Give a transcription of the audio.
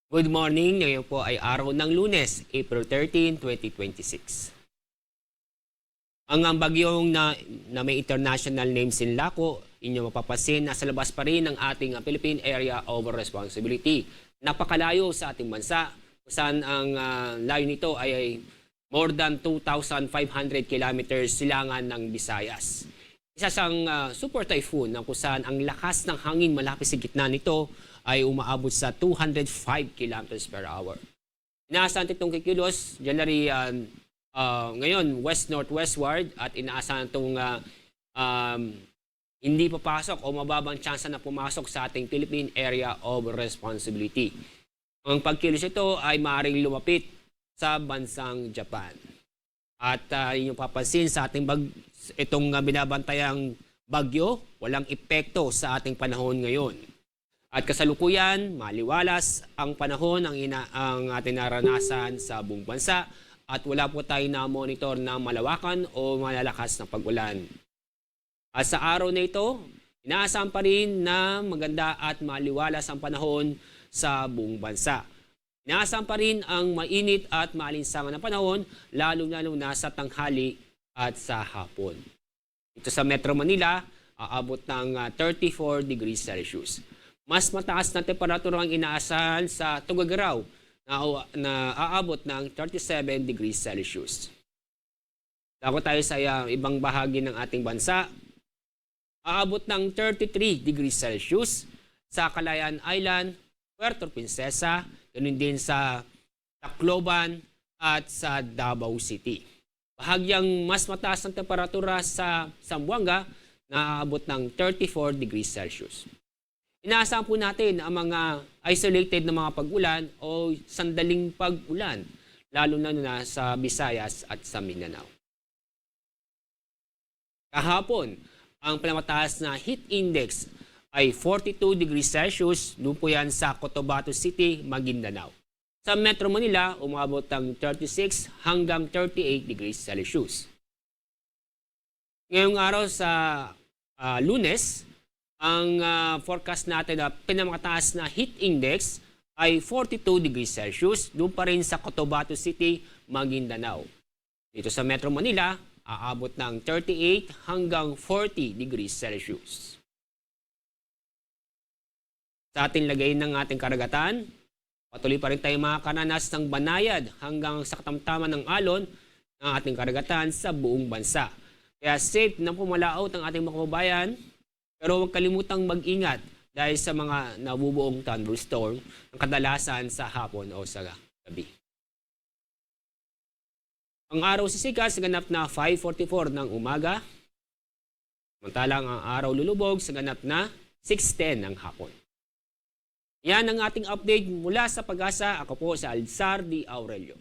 Good morning, ngayon po ay araw ng Lunes, April 13, 2026. Ang bagyong na may international name Sinlaco, inyo mapapasin, nasa labas pa rin ng ating Philippine Area of Responsibility. Napakalayo sa ating bansa, kung saan ang layo nito ay more than 2,500 kilometers silangan ng Visayas. Isa siyang super typhoon na kung saan ang lakas ng hangin malapit sa gitna nito ay umaabot sa 205 kilometers per hour. Inaasahan itong kikilos, January ngayon west-northwestward at inaasahan itong hindi papasok o mababang tsansa na pumasok sa ating Philippine Area of Responsibility. Ang pagkilos ito ay maaaring lumapit sa bansang Japan. At yung papansin sa ating itong binabantayang bagyo, walang epekto sa ating panahon ngayon. At kasalukuyan, maliwalas ang panahon ang ating naranasan sa buong bansa at wala po tayong na-monitor na malawakan o malalakas na pag-ulan. At sa araw na ito, inaasahan pa rin na maganda at maliwalas ang panahon sa buong bansa. Inaasahan pa rin ang mainit at maalinsangan na panahon, lalo-lalo na sa tanghali at sa hapon. Ito sa Metro Manila, aabot ng 34 degrees Celsius. Mas mataas na temperatura ang inaasahan sa Tuguegarao na aabot ng 37 degrees Celsius. Dako tayo sa ibang bahagi ng ating bansa. Aabot ng 33 degrees Celsius sa Calayan Island, Puerto Princesa, ganun din sa Tacloban at sa Davao City. Bahagyang mas mataas ang temperatura sa Zamboanga na aabot ng 34 degrees Celsius. Inaasahan po natin ang mga isolated na mga pag-ulan o sandaling pag-ulan, lalo na sa Visayas at sa Mindanao. Kahapon, ang pinamataas na heat index ay 42 degrees Celsius, doon po yan sa Cotabato City, Maguindanao. Sa Metro Manila, umabot ng 36 hanggang 38 degrees Celsius. Ngayong araw sa Lunes, ang forecast natin na pinamataas na heat index ay 42 degrees Celsius, doon pa rin sa Cotabato City, Maguindanao. Dito sa Metro Manila, aabot ng 38 hanggang 40 degrees Celsius. Sa ating lagay ng ating karagatan, patuloy pa rin tayo makakaranas ng banayad hanggang sa katamtaman ng alon ng ating karagatan sa buong bansa. Kaya safe na pumalaot ang ating mga kababayan, pero huwag kalimutang mag-ingat dahil sa mga nabubuong thunderstorm ang kadalasan sa hapon o sa gabi. Ang araw sisikat sa ganap na 5:44 ng umaga, samantalang ang araw lulubog sa ganap na 6:10 ng hapon. Yan ang ating update mula sa Pag-asa. Ako po si Alzar D. Aurelio.